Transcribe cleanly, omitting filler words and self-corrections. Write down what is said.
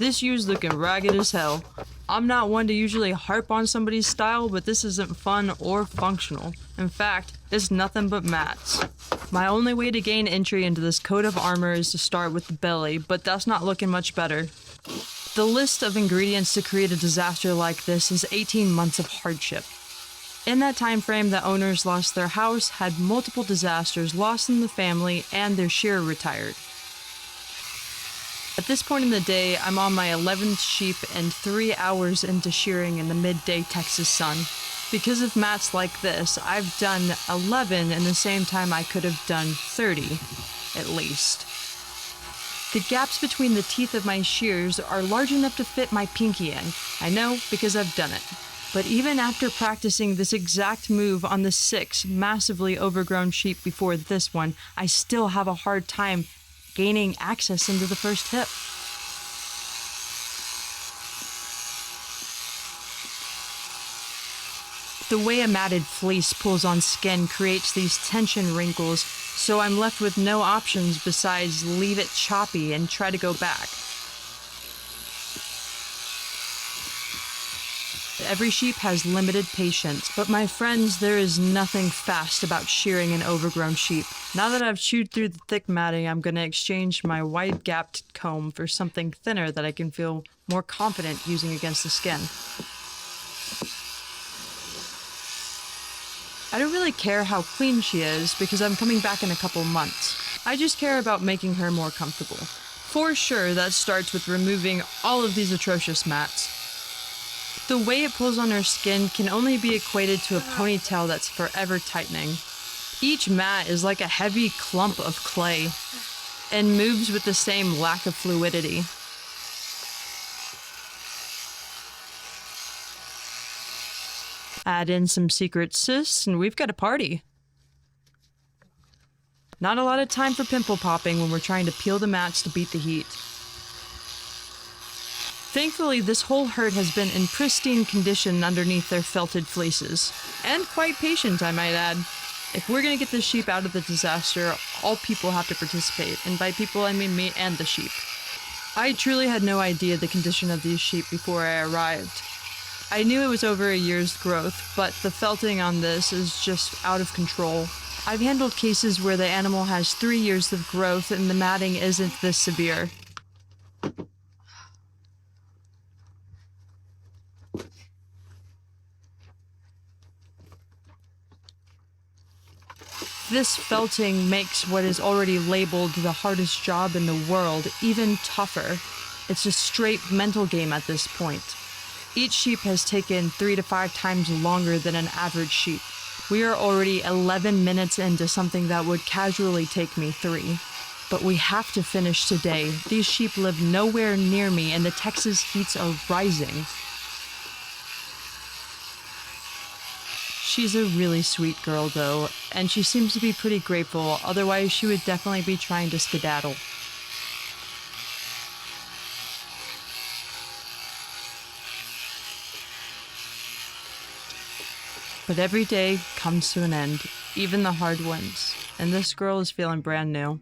This ewe's looking ragged as hell. I'm not one to usually harp on somebody's style, but this isn't fun or functional. In fact, it's nothing but mats. My only way to gain entry into this coat of armor is to start with the belly, but that's not looking much better. The list of ingredients to create a disaster like this is 18 months of hardship. In that time frame, the owners lost their house, had multiple disasters, lost in the family, and their shear retired. At this point in the day, I'm on my 11th sheep and 3 hours into shearing in the midday Texas sun. Because of mats like this, I've done 11 in the same time I could have done 30, at least. The gaps between the teeth of my shears are large enough to fit my pinky in. I know because I've done it. But even after practicing this exact move on the 6 massively overgrown sheep before this one, I still have a hard time gaining access into the first hip. The way a matted fleece pulls on skin creates these tension wrinkles, so I'm left with no options besides leave it choppy and try to go back. Every sheep has limited patience, but my friends, there is nothing fast about shearing an overgrown sheep. Now that I've chewed through the thick matting, I'm going to exchange my wide-gapped comb for something thinner that I can feel more confident using against the skin. I don't really care how clean she is because I'm coming back in a couple months. I just care about making her more comfortable. For sure, that starts with removing all of these atrocious mats. The way it pulls on her skin can only be equated to a ponytail that's forever tightening. Each mat is like a heavy clump of clay and moves with the same lack of fluidity. Add in some secret cysts and we've got a party. Not a lot of time for pimple popping when we're trying to peel the mats to beat the heat. Thankfully, this whole herd has been in pristine condition underneath their felted fleeces. And quite patient, I might add. If we're gonna get this sheep out of the disaster, all people have to participate. And by people, I mean me and the sheep. I truly had no idea the condition of these sheep before I arrived. I knew it was over a year's growth, but the felting on this is just out of control. I've handled cases where the animal has 3 years of growth and the matting isn't this severe. This felting makes what is already labeled the hardest job in the world even tougher. It's a straight mental game at this point. Each sheep has taken 3 to 5 times longer than an average sheep. We are already 11 minutes into something that would casually take me 3. But we have to finish today. These sheep live nowhere near me and the Texas heats are rising. She's a really sweet girl though, and she seems to be pretty grateful, otherwise she would definitely be trying to skedaddle. But every day comes to an end, even the hard ones, and this girl is feeling brand new.